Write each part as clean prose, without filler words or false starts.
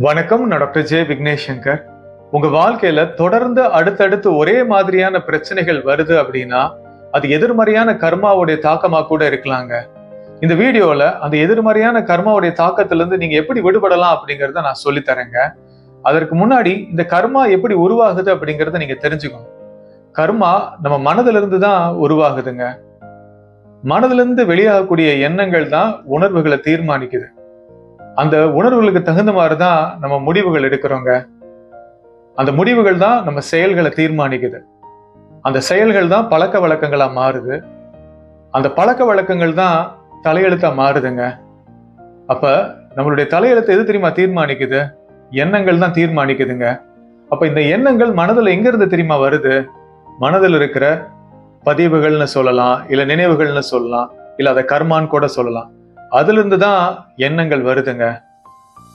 வணக்கம், நான் doctor J Vignesh Shankar. உங்க வாழ்க்கையில தொடர்ந்து அடுத்தடுத்து ஒரே மாதிரியான பிரச்சனைகள் வருது அப்படின்னா அது எதிர்மறையான கர்மாவுடைய தாக்கமா கூட இருக்கலாங்க. இந்த வீடியோல அந்த எதிர்மறையான கர்மாவுடைய தாக்கத்துல இருந்து நீங்க எப்படி விடுபடலாம் அப்படிங்கறத நான் சொல்லி தரேங்க. அதற்கு முன்னாடி இந்த கர்மா எப்படி உருவாகுது அப்படிங்கறத நீங்க தெரிஞ்சுக்கணும். கர்மா நம்ம மனதிலிருந்து இருந்து தான் உருவாகுதுங்க. மனதிலிருந்து இருந்து வெளியாகக்கூடிய எண்ணங்கள் தான் உணர்வுகளை தீர்மானிக்குது. அந்த உணர்வுகளுக்கு தகுந்த மாதிரிதான் நம்ம முடிவுகள் எடுக்கிறோங்க. அந்த முடிவுகள் தான் நம்ம செயல்களை தீர்மானிக்குது. அந்த செயல்கள் தான் பழக்க வழக்கங்களா மாறுது. அந்த பழக்க வழக்கங்கள் தான் தலையெழுத்தா மாறுதுங்க. அப்ப நம்மளுடைய தலையெழுத்து எது தெரியுமா தீர்மானிக்குது? எண்ணங்கள் தான் தீர்மானிக்குதுங்க. அப்ப இந்த எண்ணங்கள் மனதுல எங்க இருந்து தெரியுமா வருது? மனதில் இருக்கிற பதிவுகள்னு சொல்லலாம், இல்ல நினைவுகள்னு சொல்லலாம், இல்ல அதை கர்மான்னு கூட சொல்லலாம். அதுல இருந்து தான் எண்ணங்கள் வருதுங்க.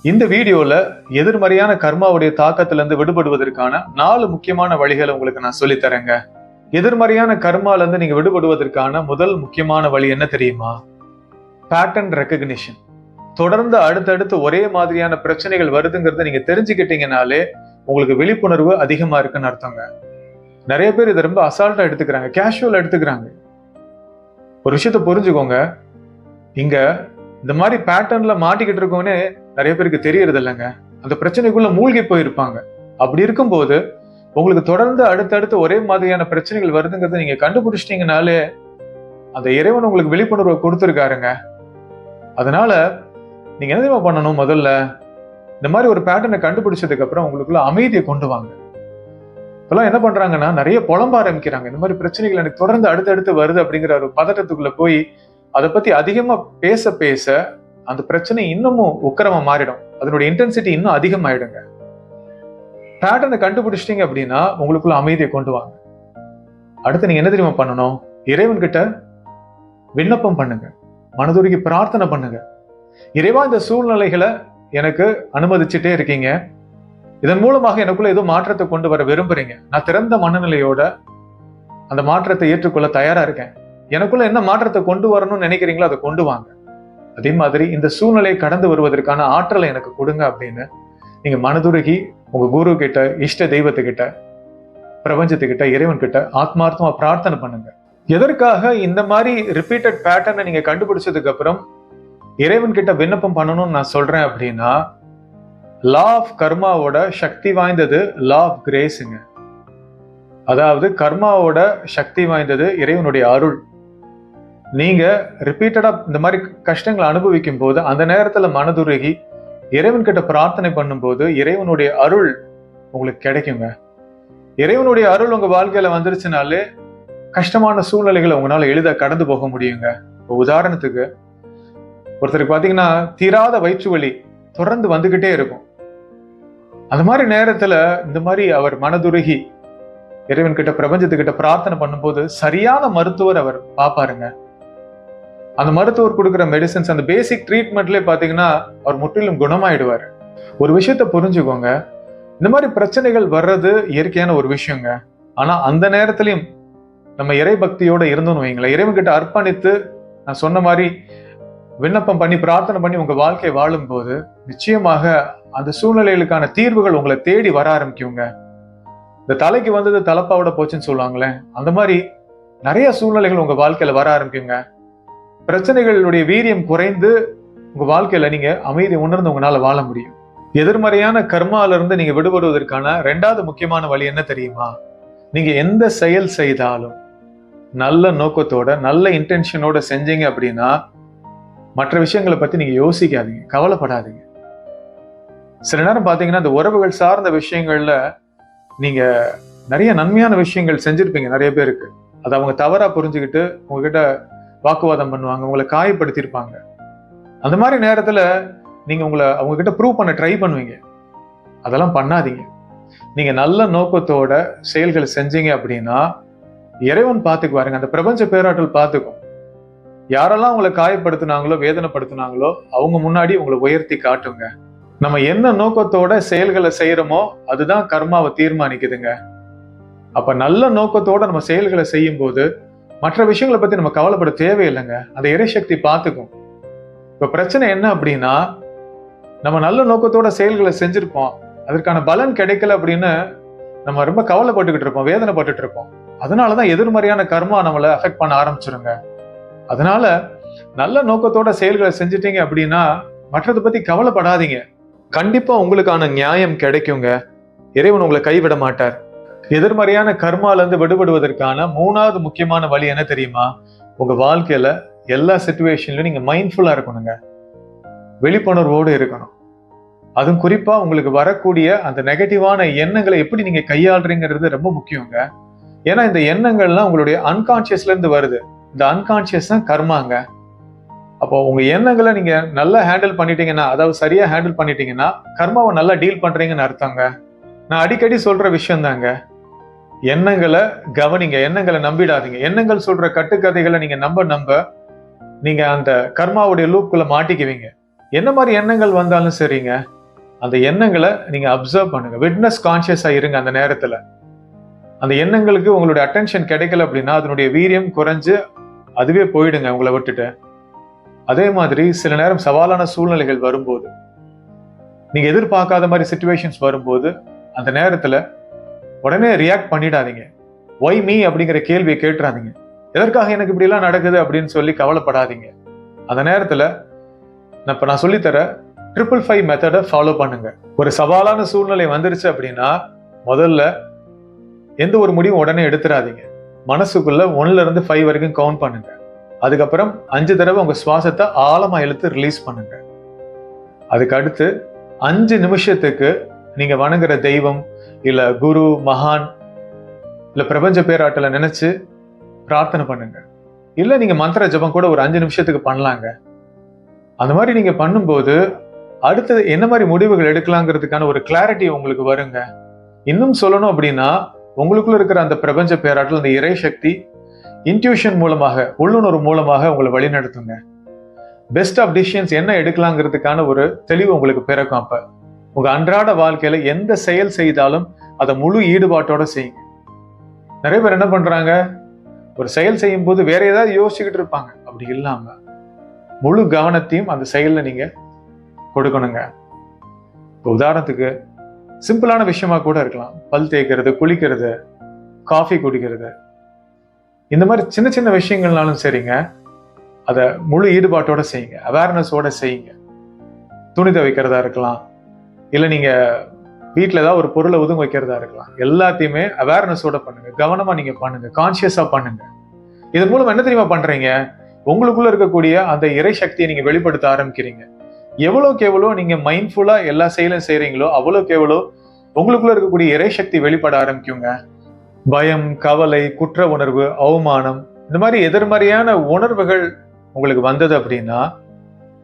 இந்த வீடியோல எதிர்மறையான கர்மாவுடைய தாக்கத்துல இருந்து விடுபடுவதற்கான 4 முக்கியமான வழிகளை உங்களுக்கு நான் சொல்லி தரேங்க. எதிர்மறையான கர்மால இருந்து நீங்க விடுபடுவதற்கான முதல் முக்கியமான வழி என்ன தெரியுமா? Pattern recognition. தொடர்ந்து அடுத்தடுத்து ஒரே மாதிரியான பிரச்சனைகள் வருதுங்கிறத நீங்க தெரிஞ்சுக்கிட்டீங்கனாலே உங்களுக்கு விழிப்புணர்வு அதிகமா இருக்குன்னு அர்த்தங்க. நிறைய பேர் இதை ரொம்ப அசால்ட்டா எடுத்துக்கிறாங்க, கேஷுவலா எடுத்துக்கிறாங்க. ஒரு விஷயத்த புரிஞ்சுக்கோங்க, இங்க இந்த மாதிரி பேட்டர்ன்ல மாட்டிக்கிட்டு இருக்கோன்னு நிறைய பேருக்கு தெரியறது இல்லைங்க. அந்த பிரச்சனைக்குள்ள மூழ்கி போயிருப்பாங்க. அப்படி இருக்கும்போது உங்களுக்கு தொடர்ந்து அடுத்தடுத்து ஒரே மாதிரியான பிரச்சனைகள் வருதுங்கிறத நீங்க கண்டுபிடிச்சிட்டீங்கனாலே அந்த இறைவன் உங்களுக்கு விழிப்புணர்வை கொடுத்துருக்காருங்க. அதனால நீங்க என்ன தெரியுமா பண்ணணும்? முதல்ல இந்த மாதிரி ஒரு பேட்டர்னை கண்டுபிடிச்சதுக்கு அப்புறம் உங்களுக்குள்ள அமைதியை கொண்டு வாங்க. இப்பெல்லாம் என்ன பண்றாங்கன்னா நிறைய புலம்ப ஆரம்பிக்கிறாங்க. இந்த மாதிரி பிரச்சனைகள் எனக்கு தொடர்ந்து அடுத்தடுத்து வருது அப்படிங்கிற ஒரு பதட்டத்துக்குள்ள போய் அதை பத்தி அதிகமா பேச பேச அந்த பிரச்சனை இன்னமும் உக்கிரமா மாறிடும். அதனுடைய இன்டென்சிட்டி இன்னும் அதிகமாயிடுங்க. பேட்டர்னை கண்டுபிடிச்சிட்டீங்க அப்படின்னா உங்களுக்குள்ள அமைதியை கொண்டு வாங்க. அடுத்து நீங்க என்ன தெரியுமா பண்ணணும்? இறைவன் கிட்ட விண்ணப்பம் பண்ணுங்க, மனதுருகி பிரார்த்தனை பண்ணுங்க. இறைவா, இந்த சூழ்நிலைகளை எனக்கு அனுமதிச்சுட்டே இருக்கீங்க. இதன் மூலமாக எனக்குள்ள ஏதோ மாற்றத்தை கொண்டு வர விரும்புறீங்க. நான் திறந்த மனநிலையோட அந்த மாற்றத்தை ஏற்றுக்கொள்ள தயாரா இருக்கேன். எனக்குள்ள என்ன மாற்றத்தை கொண்டு வரணும்னு நினைக்கிறீங்களோ அதை கொண்டு வாங்க. அதே மாதிரி இந்த சூழ்நிலையை கடந்து வருவதற்கான ஆற்றலை எனக்கு கொடுங்க அப்படின்னு நீங்க மனதுருகி உங்க குரு கிட்ட, இஷ்ட தெய்வத்துக்கிட்ட, பிரபஞ்சத்துக்கிட்ட, இறைவன் கிட்ட ஆத்மார்த்தமா பிரார்த்தனை பண்ணுங்க. எதற்காக இந்த மாதிரி ரிப்பீட்டட் பேட்டர்னை நீங்க கண்டுபிடிச்சதுக்கு அப்புறம் இறைவன் கிட்ட விண்ணப்பம் பண்ணணும்னு நான் சொல்றேன் அப்படின்னா, லா ஆஃப் கர்மாவோட சக்தி வாய்ந்தது லா ஆஃப் கிரேஸுங்க. அதாவது கர்மாவோட சக்தி வாய்ந்தது இறைவனுடைய அருள். நீங்க ரிப்பீட்டடா இந்த மாதிரி கஷ்டங்களை அனுபவிக்கும் போது அந்த நேரத்துல மனதுருகி இறைவன் கிட்ட பிரார்த்தனை பண்ணும்போது இறைவனுடைய அருள் உங்களுக்கு கிடைக்குங்க. இறைவனுடைய அருள் உங்க வாழ்க்கையில வந்துருச்சுனாலே கஷ்டமான சூழ்நிலைகளை உங்களால எளிதா கடந்து போக முடியுங்க. உதாரணத்துக்கு ஒருத்தருக்கு பாத்தீங்கன்னா தீராத வயிற்று வலி தொடர்ந்து வந்துகிட்டே இருக்கும். அந்த மாதிரி நேரத்துல இந்த மாதிரி அவர் மனதுருகி இறைவன் கிட்ட, பிரபஞ்சத்துக்கிட்ட பிரார்த்தனை பண்ணும்போது சரியான மருத்துவர் அவர் பாப்பாருங்க. அந்த மருத்துவர் கொடுக்குற மெடிசன்ஸ், அந்த பேசிக் ட்ரீட்மெண்ட்லேயே பாத்தீங்கன்னா அவர் முற்றிலும் குணமாயிடுவாரு. ஒரு விஷயத்த புரிஞ்சுக்கோங்க, இந்த மாதிரி பிரச்சனைகள் வர்றது இயற்கையான ஒரு விஷயங்க. ஆனா அந்த நேரத்திலையும் நம்ம இறை பக்தியோட இருந்தோம்னு வைங்களேன், இறைவன் கிட்ட அர்ப்பணித்து நான் சொன்ன மாதிரி விண்ணப்பம் பண்ணி பிரார்த்தனை பண்ணி உங்க வாழ்க்கையை வாழும் போது நிச்சயமாக அந்த சூழ்நிலைகளுக்கான தீர்வுகள் உங்களை தேடி வர ஆரம்பிக்குங்க. இந்த தலைக்கு வந்தது தலப்பாவோட போச்சுன்னு சொல்லுவாங்களே, அந்த மாதிரி நிறைய சூழ்நிலைகள் உங்க வாழ்க்கையில வர ஆரம்பிக்குங்க. பிரச்சனைகளுடைய வீரியம் குறைந்து உங்க வாழ்க்கையில நீங்க அமைதி உணர்ந்து உங்களால வாழ முடியும். எதிர்மறையான கர்மால இருந்து நீங்க விடுபடுவதற்கான 2வது முக்கியமான வழி என்ன தெரியுமா? நீங்க எந்த செயல் செய்தாலும் நல்ல நோக்கத்தோட, நல்ல இன்டென்ஷனோட செஞ்சீங்க அப்படின்னா மற்ற விஷயங்களை பத்தி நீங்க யோசிக்காதீங்க, கவலைப்படாதீங்க. சில நேரம் பாத்தீங்கன்னா இந்த உறவுகள் சார்ந்த விஷயங்கள்ல நீங்க நிறைய நன்மையான விஷயங்கள் செஞ்சிருப்பீங்க. நிறைய பேருக்கு அதை அவங்க தவறா புரிஞ்சுக்கிட்டு உங்ககிட்ட வாக்குவாதம் பண்ணுவாங்க, உங்களை காயப்படுத்திருப்பாங்க. அந்த மாதிரி நேரத்துல நீங்க அவங்க கிட்ட ப்ரூவ் பண்ண ட்ரை பண்ணுவீங்க. அதெல்லாம் பண்ணாதீங்க. நீங்க நல்ல நோக்கத்தோட செயல்களை செஞ்சீங்க அப்படின்னா இறைவன் பார்த்துக்குவாருங்க. அந்த பிரபஞ்ச பேராற்றல் பார்த்துக்கும். யாரெல்லாம் உங்களை காயப்படுத்தினாங்களோ, வேதனைப்படுத்தினாங்களோ அவங்க முன்னாடி உங்களை உயர்த்தி காட்டுங்க. நம்ம என்ன நோக்கத்தோட செயல்களை செய்யறோமோ அதுதான் கர்மாவை தீர்மானிக்குதுங்க. அப்ப நல்ல நோக்கத்தோட நம்ம செயல்களை செய்யும் போது மற்ற விஷயங்களை பத்தி நம்ம கவலைப்பட தேவையில்லைங்க. அந்த இறைசக்தி பார்த்துக்கும். இப்ப பிரச்சனை என்ன அப்படின்னா, நம்ம நல்ல நோக்கத்தோட செயல்களை செஞ்சிருப்போம், அதற்கான பலன் கிடைக்கல அப்படின்னு நம்ம ரொம்ப கவலைப்பட்டுக்கிட்டு இருப்போம், வேதனைப்பட்டுட்டு இருப்போம். அதனாலதான் எதிர்மறையான கர்மா நம்மளை அஃபெக்ட் பண்ண ஆரம்பிச்சிருங்க. அதனால நல்ல நோக்கத்தோட செயல்களை செஞ்சுட்டீங்க அப்படின்னா மற்றதை பத்தி கவலைப்படாதீங்க. கண்டிப்பா உங்களுக்கான நியாயம் கிடைக்குங்க. இறைவன் உங்களை கைவிட மாட்டார். எதிர்மறையான கர்மால இருந்து விடுபடுவதற்கான 3வது முக்கியமான வழி என்ன தெரியுமா? உங்க வாழ்க்கையில எல்லா சிச்சுவேஷன்லயும் நீங்க மைண்ட்ஃபுல்லா இருக்கணுங்க, விழிப்புணர்வோடு இருக்கணும். அதுவும் குறிப்பா உங்களுக்கு வரக்கூடிய அந்த நெகட்டிவான எண்ணங்களை எப்படி நீங்க கையாளுறீங்கிறது ரொம்ப முக்கியங்க. ஏன்னா இந்த எண்ணங்கள்லாம் உங்களுடைய அன்கான்சியஸ்ல இருந்து வருது. இந்த அன்கான்சியஸ் தான் கர்மாங்க. அப்போ உங்க எண்ணங்களை நீங்க நல்லா ஹேண்டில் பண்ணிட்டீங்கன்னா, அதாவது சரியா ஹேண்டில் பண்ணிட்டீங்கன்னா கர்மாவை நல்லா டீல் பண்றீங்கன்னு அர்த்தங்க. நான் அடிக்கடி சொல்ற விஷயம் தாங்க, எண்ணங்களை கவனிங்க, எண்ணங்களை நம்பிடாதீங்க. எண்ணங்கள் சொல்ற கட்டுக்கதைகளை நீங்க நம்ப நீங்க அந்த கர்மாவுடைய லூப்குள்ள மாட்டிக்குவீங்க. என்ன மாதிரி எண்ணங்கள் வந்தாலும் சரிங்க, அந்த எண்ணங்களை நீங்க அப்சர்வ் பண்ணுங்க, விட்னஸ் கான்சியஸா இருங்க. அந்த நேரத்துல அந்த எண்ணங்களுக்கு உங்களுடைய அட்டென்ஷன் கிடைக்கல அப்படின்னா அதனுடைய வீரியம் குறைஞ்சு அதுவே போயிடுங்க உங்களை விட்டுட்டு. அதே மாதிரி சில நேரம் சவாலான சூழ்நிலைகள் வரும்போது, நீங்க எதிர்பார்க்காத மாதிரி சிச்சுவேஷன்ஸ் வரும்போது அந்த நேரத்துல உடனே ரியாக்ட் பண்ணிடாதீங்க. ஒய் மீ அப்படிங்கிற கேள்வியை கேட்டுறாதீங்க. எதற்காக எனக்கு இப்படி எல்லாம் நடக்குது அப்படின்னு சொல்லி கவலைப்படாதீங்க. அந்த நேரத்துல நான் சொல்லித்தர 555 மெத்தடை ஃபாலோ பண்ணுங்க. ஒரு சவாலான சூழ்நிலை வந்துருச்சு அப்படின்னா முதல்ல எந்த ஒரு முடிவும் உடனே எடுத்துடாதீங்க. மனசுக்குள்ள 1ல இருந்து 5 வரைக்கும் கவுண்ட் பண்ணுங்க. அதுக்கப்புறம் 5 தடவை உங்க சுவாசத்தை ஆழமா இழுத்து ரிலீஸ் பண்ணுங்க. அதுக்கு அடுத்து 5 நிமிஷத்துக்கு நீங்க வணங்குற தெய்வம் இல்ல குரு, மகான் இல்ல பிரபஞ்ச பேராட்டல நினைச்சு பிரார்த்தனை பண்ணுங்க. இல்ல நீங்க மந்திர ஜபம் கூட ஒரு 5 நிமிஷத்துக்கு பண்ணலாங்க. அந்த மாதிரி நீங்க பண்ணும்போது அடுத்தது என்ன மாதிரி முடிவுகள் எடுக்கலாங்கிறதுக்கான ஒரு கிளாரிட்டி உங்களுக்கு வருங்க. இன்னும் சொல்லணும் அப்படின்னா உங்களுக்குள்ள இருக்கிற அந்த பிரபஞ்ச பேராட்டல், அந்த இறை சக்தி இன்ட்யூஷன் மூலமாக, உள்ளுணர்வு மூலமாக உங்களை வழிநடத்துங்க. பெஸ்ட் ஆஃப் டிசிஷன்ஸ் என்ன எடுக்கலாங்கிறதுக்கான ஒரு தெளிவு உங்களுக்கு பிறக்கும். அப்ப உங்க அன்றாட வாழ்க்கையில எந்த செயல் செய்தாலும் அதை முழு ஈடுபாட்டோட செய்யுங்க. நிறைய பேர் என்ன பண்றாங்க, ஒரு செயல் செய்யும் போது வேற ஏதாவது யோசிச்சுக்கிட்டு இருப்பாங்க. அப்படி இல்லாம முழு கவனத்தையும் அந்த செயல்ல நீங்க கொடுக்கணுங்க. உதாரணத்துக்கு சிம்பிளான விஷயமா கூட இருக்கலாம், பல் தேய்க்கிறது, குளிக்கிறது, காஃபி குடிக்கிறது, இந்த மாதிரி சின்ன சின்ன விஷயங்கள்னாலும் சரிங்க, அதை முழு ஈடுபாட்டோட செய்யுங்க, அவேர்னஸோட செய்யுங்க. துணி துவைக்கிறதா இருக்கலாம், இல்லை நீங்க வீட்டில் ஏதாவது ஒரு பொருளை ஒதுங்க வைக்கிறதா இருக்கலாம், எல்லாத்தையுமே அவேர்னஸோட பண்ணுங்க, கவனமா நீங்க பண்ணுங்க, கான்சியஸா பண்ணுங்க. இதன் மூலம் என்ன தெரியுமா பண்றீங்க, உங்களுக்குள்ள இருக்கக்கூடிய அந்த இறை சக்தியை நீங்க வெளிப்படுத்த ஆரம்பிக்கிறீங்க. எவ்வளவுக்கு எவ்வளோ நீங்க மைண்ட்ஃபுல்லா எல்லா செயலும் செய்றீங்களோ அவ்வளவுக்கு எவ்வளோ உங்களுக்குள்ள இருக்கக்கூடிய இறை சக்தி வெளிப்பட ஆரம்பிக்குங்க. பயம், கவலை, குற்ற உணர்வு, அவமானம், இந்த மாதிரி எதிர்மறையான உணர்வுகள் உங்களுக்கு வந்தது அப்படின்னா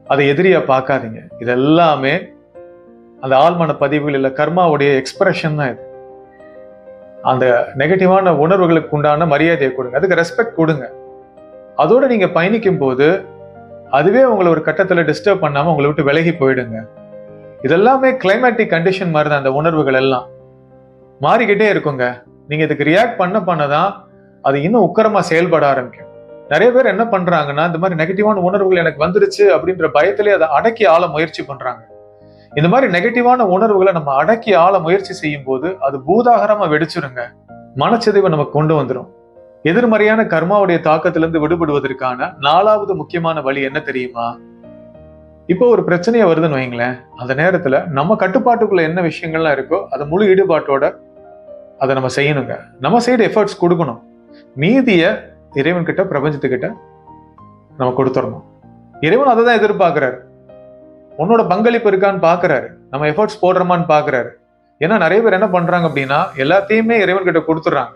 அதை எதிரியா பார்க்காதீங்க. இதெல்லாமே அந்த ஆழ்மன பதிவுகள் இல்ல கர்மாவுடைய எக்ஸ்பிரஷன் தான். இது அந்த நெகட்டிவான உணர்வுகளுக்கு உண்டான மரியாதையை கொடுங்க, அதுக்கு ரெஸ்பெக்ட் கொடுங்க. அதோட நீங்க பயணிக்கும் போது அதுவே உங்களை ஒரு கட்டத்துல டிஸ்டர்ப் பண்ணாம உங்களை விட்டு விலகி போயிடுங்க. இதெல்லாமே கிளைமேட்டிக் கண்டிஷன் மாதிரி தான். அந்த உணர்வுகள் எல்லாம் மாறிக்கிட்டே இருக்குங்க. நீங்க இதுக்கு ரியாக்ட் பண்ணதான் அது இன்னும் உக்கரமா செயல்பட ஆரம்பிக்கும். நிறைய பேர் என்ன பண்றாங்கன்னா, இந்த மாதிரி நெகட்டிவான உணர்வுகள் எனக்கு வந்துருச்சு அப்படின்ற பயத்திலே அதை அடக்கி ஆள முயற்சி பண்றாங்க. இந்த மாதிரி நெகட்டிவான உணர்வுகளை நம்ம அடக்கி ஆள முயற்சி செய்யும் போது அது பூதாகரமா வெடிச்சிருங்க, மனச்சிதைவை நமக்கு கொண்டு வந்துடும். எதிர்மறையான கர்மாவுடைய தாக்கத்திலிருந்து விடுபடுவதற்கான 4வது முக்கியமான வழி என்ன தெரியுமா? இப்போ ஒரு பிரச்சனையா வருதுன்னு வைங்களேன், அந்த நேரத்துல நம்ம கட்டுப்பாட்டுக்குள்ள என்ன விஷயங்கள்லாம் இருக்கோ அதை முழு ஈடுபாட்டோட அதை நம்ம செய்யணுங்க. நம்ம சைடு எஃபர்ட்ஸ் கொடுக்கணும். மீதிய இறைவன் கிட்ட, பிரபஞ்சத்துக்கிட்ட நம்ம கொடுத்துடணும். இறைவன் அதை தான் எதிர்பார்க்கிறாரு. உன்னோட பங்களிப்பு இருக்கான்னு பாக்குறாரு, நம்ம எஃபர்ட்ஸ் போடுறோமான்னு பாக்குறாரு. ஏன்னா நிறைய பேர் என்ன பண்றாங்க அப்படின்னா எல்லாத்தையுமே இறைவன் கிட்ட கொடுத்துடுறாங்க.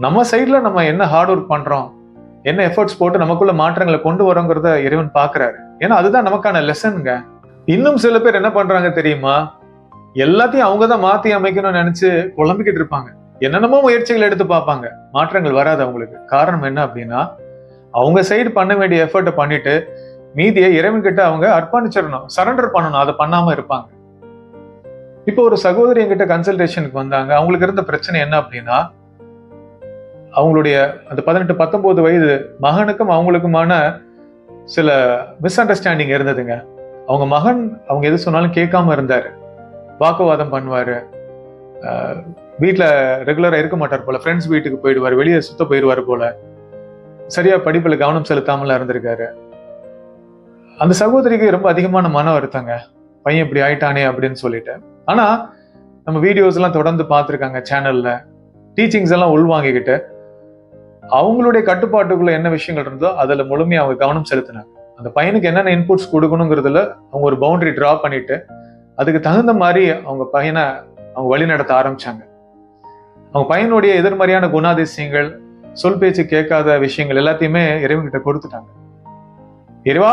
நம்ம சைட்ல நம்ம என்ன ஹார்ட் ஒர்க் பண்றோம், என்ன எஃபர்ட்ஸ் போட்டு நமக்குள்ள மாற்றங்களை கொண்டு வரோங்கிறத இறைவன் பாக்குறாரு. ஏன்னா அதுதான் நமக்கான லெசனுங்க. இன்னும் சில பேர் என்ன பண்றாங்க தெரியுமா, எல்லாத்தையும் அவங்கதான் மாத்தி அமைக்கணும்னு நினைச்சு குழம்பிக்கிட்டு இருப்பாங்க. என்னென்னமோ முயற்சிகள் எடுத்து பார்ப்பாங்க, மாற்றங்கள் வராது அவங்களுக்கு. காரணம் என்ன அப்படின்னா அவங்க சைடு பண்ண வேண்டிய எஃபர்ட்டை பண்ணிட்டு மீதியை இறைவன் கிட்ட அவங்க அர்ப்பணிச்சிடணும், சரண்டர் பண்ணணும். அதை பண்ணாம இருப்பாங்க. இப்போ ஒரு சகோதரி என்கிட்ட கன்சல்டேஷனுக்கு வந்தாங்க. அவங்களுக்கு இருந்த பிரச்சனை என்ன அப்படின்னா, அவங்களுடைய அந்த 18-19 வயது மகனுக்கும் அவங்களுக்குமான சில மிஸ் அண்டர்ஸ்டாண்டிங் இருந்ததுங்க. அவங்க மகன் அவங்க எது சொன்னாலும் கேட்காம இருந்தாரு. வாக்குவாதம் பண்ணுவாரு, வீட்டுல ரெகுலரா இருக்க மாட்டார் போல, ஃப்ரெண்ட்ஸ் வீட்டுக்கு போயிடுவாரு, வெளியே சுத்த போயிடுவாரு போல, சரியா படிப்புல கவனம் செலுத்தாமல இருந்திருக்காரு. அந்த சகோதரிக்கு ரொம்ப அதிகமான மன வருத்தங்க, பையன் இப்படி ஆயிட்டானே அப்படின்னு சொல்லிட்டு. ஆனா நம்ம வீடியோஸ் எல்லாம் தொடர்ந்து பார்த்திருக்காங்க சேனல்ல, டீச்சிங்ஸ் எல்லாம் உள்வாங்கிக்கிட்டு அவங்களுடைய கட்டுப்பாட்டுக்குள்ள என்ன விஷயங்கள் இருந்தோ அதுல முழுமையா அவங்க கவனம் செலுத்தினாங்க. அந்த பையனுக்கு என்னென்ன இன்புட்ஸ் கொடுக்கணுங்கிறதுல அவங்க ஒரு பவுண்டரி டிரா பண்ணிட்டு அதுக்கு தகுந்த மாதிரி அவங்க பையனை அவங்க வழி நடத்த ஆரம்பிச்சாங்க. அவங்க பையனுடைய எதிர்மறையான குணாதிசயங்கள், சொல் பேச்சு கேட்காத விஷயங்கள் எல்லாத்தையுமே இறைவன்கிட்ட கொடுத்துட்டாங்க. இறைவா,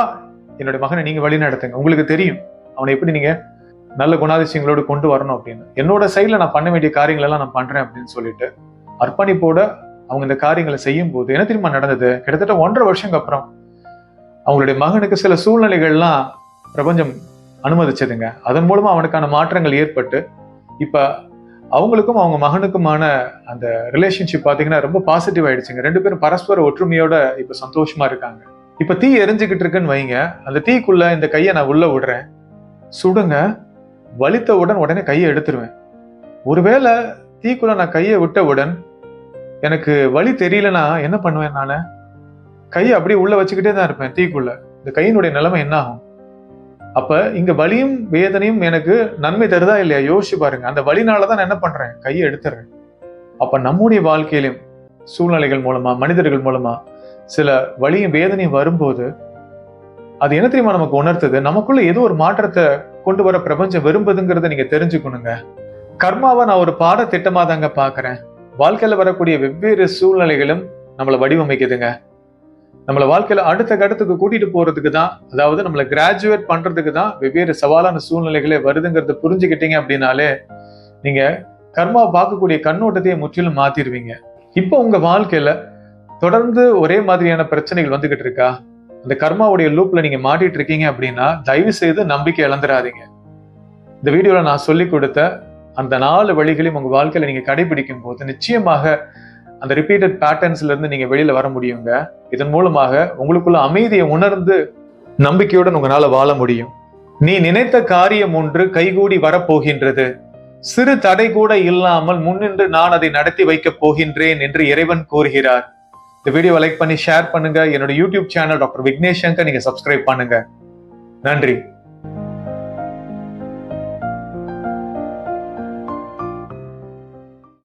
என்னுடைய மகனை நீங்க வழி நடத்துங்க, உங்களுக்கு தெரியும் அவனை எப்படி நீங்க நல்ல குணாதிசயங்களோடு கொண்டு வரணும் அப்படின்னு. என்னோட சைட்ல நான் பண்ண வேண்டிய காரியங்கள் எல்லாம் நான் பண்றேன் அப்படின்னு சொல்லிட்டு அர்ப்பணிப்போட அவங்க இந்த காரியங்களை செய்யும் போது என்ன தெரியுமா நடந்தது? கிட்டத்தட்ட 1.5 வருஷம் அப்புறம் அவங்களுடைய மகனுக்கு சில சூழ்நிலைகள்லாம் பிரபஞ்சம் அனுமதிச்சதுங்க. அதன் மூலமா அவனுக்கான மாற்றங்கள் ஏற்பட்டு இப்ப அவங்களுக்கும் அவங்க மகனுக்குமான அந்த ரிலேஷன்ஷிப் பாத்தீங்கன்னா ரொம்ப பாசிட்டிவ் ஆயிடுச்சுங்க. 2 பேரும் பரஸ்பர ஒற்றுமையோட இப்ப சந்தோஷமா இருக்காங்க. இப்ப தீ எரிஞ்சுக்கிட்டு இருக்குன்னு வைங்க, அந்த தீக்குள்ள இந்த கையை நான் உள்ள விடுறேன், சுடுங்க, வலித்தவுடன் உடனே கையை எடுத்துருவேன். ஒருவேளை தீக்குள்ள நான் கையை விட்டவுடன் எனக்கு வலி தெரியலன்னா என்ன பண்ணுவேன்? நானு கையை அப்படியே உள்ள வச்சுக்கிட்டே தான் இருப்பேன் தீக்குள்ள. இந்த கையினுடைய நிலைமை என்ன ஆகும்? அப்ப இங்க வலியும் வேதனையும் எனக்கு நன்மை தருதா இல்லையா? யோசிச்சு பாருங்க. அந்த வலினாலதான் நான் என்ன பண்றேன்? கையை எடுத்துறேன். அப்ப நம்முடைய வாழ்க்கையிலும் சூழ்நிலைகள் மூலமா, மனிதர்கள் மூலமா சில வலியும் வேதனையும் வரும்போது அது என்ன தெரியுமா நமக்கு உணர்த்துது? நமக்குள்ள ஏதோ ஒரு மாற்றத்தை கொண்டு வர பிரபஞ்சம் விரும்புதுங்கிறத நீங்க தெரிஞ்சுக்கணுங்க. கர்மாவை நான் ஒரு பாடத்திட்டமா தாங்க பாக்குறேன். வாழ்க்கையில வரக்கூடிய வெவ்வேறு சூழ்நிலைகளும் நம்மளை வடிவமைக்குதுங்க. நம்மளை வாழ்க்கையில அடுத்த கட்டத்துக்கு கூட்டிட்டு போறதுக்கு தான், அதாவது நம்மளை கிராஜுவேட் பண்றதுக்கு தான் வெவ்வேறு சவாலான சூழ்நிலைகளே வருதுங்கிறத புரிஞ்சுக்கிட்டீங்க அப்படின்னாலே நீங்க கர்மாவை பார்க்கக்கூடிய கண்ணோட்டத்தையே முற்றிலும் மாத்திருவீங்க. இப்போ உங்க வாழ்க்கையில தொடர்ந்து ஒரே மாதிரியான பிரச்சனைகள் வந்துகிட்டு இருக்கா? அந்த கர்மாவுடைய லூப்ல நீங்க மாட்டிட்டு இருக்கீங்க அப்படின்னா தயவு செய்து நம்பிக்கை இழந்துடாதீங்க. இந்த வீடியோல நான் சொல்லி கொடுத்த அந்த 4 வழிகளையும் உங்க வாழ்க்கையில நீங்க கடைபிடிக்கும் போது நிச்சயமாக அந்த ரிப்பீட்டட் பேட்டர்ன்ஸ்ல இருந்து நீங்க வெளியில வர முடியுங்க. இதன் மூலமாக உங்களுக்குள்ள அமைதியை உணர்ந்து நம்பிக்கையுடன் உங்களால வாழ முடியும். நீ நினைத்த காரியம் ஒன்று கைகூடி வரப்போகின்றது, சிறு தடை கூட இல்லாமல் முன்னின்று நான் அதை நடத்தி வைக்க போகின்றேன் என்று இறைவன் கூறுகிறார். இந்த வீடியோவை லைக் பண்ணி ஷேர் பண்ணுங்க. என்னோட YouTube channel doctor Vignesh Shankar நீங்க சப்ஸ்கிரைப் பண்ணுங்க. நன்றி.